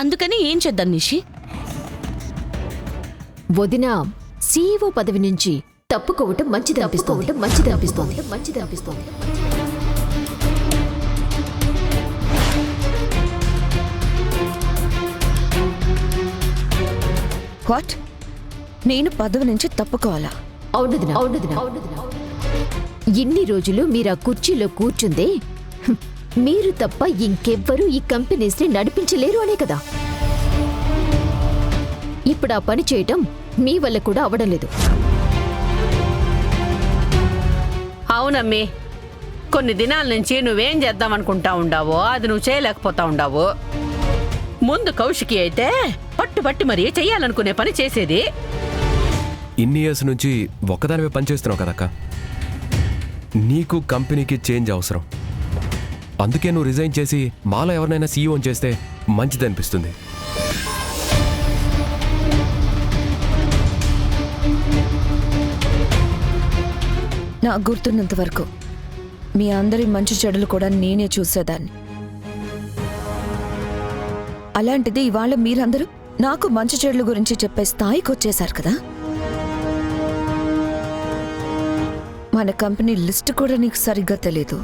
అందుకని ఏం చేద్దాం నిషి? వదిన సీఈఓ పదవి నుంచి తప్పుకోవటం మంచిది అనిపిస్తోంది. వాట్? నేను పదవి నుంచి తప్పుకోవాలా? అవునదినా. ఇన్ని రోజులు మీరు ఆ కుర్చీలో కూర్చుందే మీరు తప్ప ఇంకెవ్వరూ ఈ కంపెనీస్ ని నడిపించలేరు అనే కదా. ఇప్పుడు ఆ పని చేయటం మీ వల్ల కూడా అవడం లేదు. అవునమ్మి, కొన్ని దినాల నుంచి నువ్వేం చేద్దాం అనుకుంటా ఉండావో అది నువ్వు చేయలేకపోతా ఉండావు. ముందు కౌశికి అయితే పట్టుబట్టి మరీ చెయ్యాలనుకునే పని చేసేది. ఇన్ని ఇయర్స్ నుంచి ఒక్కదానివే పనిచేస్తున్నావు కదక్క. నీకు కంపెనీకి చేంజ్ అవసరం. అందుకే నువ్వు రిజైన్ చేసి మాలో ఎవరినైనా సీఈఓని చేస్తే మంచిదనిపిస్తుంది. నాకు గుర్తున్నంత వరకు మీ అందరి మంచి చెడులు కూడా నేనే చూసేదాన్ని. అలాంటిది ఇవాళ మీరందరూ నాకు మంచి చెడుల గురించి చెప్పే స్థాయికి వచ్చేశారు కదా. మన కంపెనీ లిస్ట్ కూడా నీకు సరిగ్గా తెలీదు.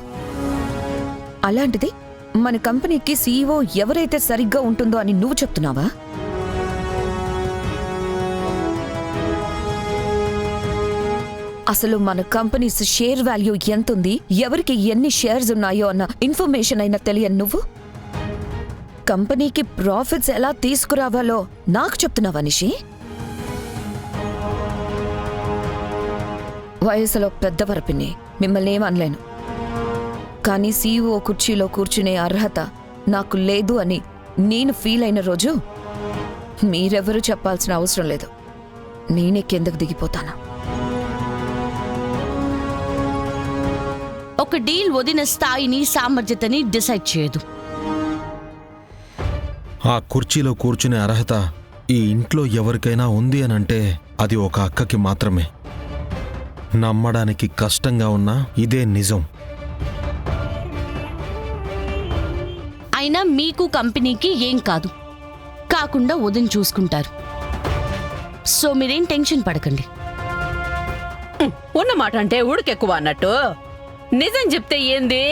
అలాంటిది మన కంపెనీకి సీఈఓ ఎవరైతే సరిగ్గా ఉంటుందో అని నువ్వు చెప్తున్నావా? అసలు మన కంపెనీస్ షేర్ వాల్యూ ఎంతుంది, ఎవరికి ఎన్ని షేర్స్ ఉన్నాయో అన్న ఇన్ఫర్మేషన్ అయినా తెలియని నువ్వు కంపెనీకి ప్రాఫిట్స్ ఎలా తీసుకురావాలో నాకు చెప్తున్నావా నిషి? వయసులో పెద్దవరపిన్ని, మిమ్మల్ని ఏమనలేను. కానీ సీఈఓ కుర్చీలో కూర్చునే అర్హత నాకు లేదు అని నేను ఫీల్ అయిన రోజు మీరెవరూ చెప్పాల్సిన అవసరం లేదు. నేనే కిందకు దిగిపోతాను. ఒక డీల్ వదిన స్థాయిని సామర్థ్యతని డిసైడ్ చేయదు. ఆ కుర్చీలో కూర్చునే అర్హత ఈ ఇంట్లో ఎవరికైనా ఉంది అనంటే అది ఒక అక్కకి మాత్రమే. నమ్మడానికి కష్టంగా ఉన్నా ఇదే నిజం. అయినా మీకు కంపెనీకి ఏం కాదు, కాకుండా వదిన చూసుకుంటారు. సో మీరేం టెన్షన్ పడకండి. ఉన్నమాట అంటే ఉడికెక్కువ అన్నట్టు. నిజం చెప్తే ఏంది,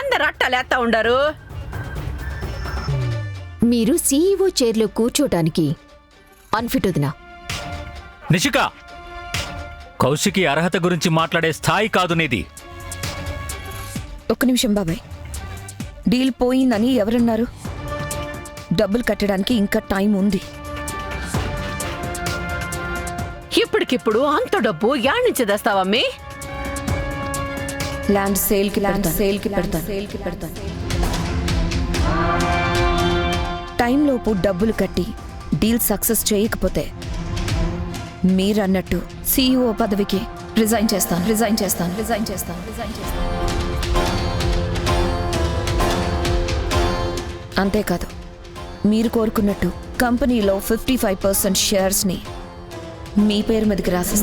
అందరు అట్టలేస్తా ఉండారు. మీరు సీఈఓ చైర్లో కూర్చోటానికి అన్ఫిట్ వదినా. నిషిక, కౌశికి అర్హత గురించి మాట్లాడే స్థాయి కాదు నీది. ఒక్క నిమిషం బాబాయ్. డీల్ పోయిందని ఎవరన్నారు? డబ్బులు కట్టడానికి ఇంకా టైం ఉంది. ఇప్పటికిప్పుడు అంత డబ్బు యాడ్నుంచి తెస్తావమ్మి? ల్యాండ్ సేల్కి పెడతాను. టైంలోపు డబ్బులు కట్టి డీల్ సక్సెస్ చేయకపోతే మీరన్నట్టు సీఈఓ పదవికి రిజైన్ చేస్తాను. అంతేకాదు, మీరు కోరుకున్నట్టు కంపెనీలో 55% షేర్స్ని మీ పేరు మీదకి రాసి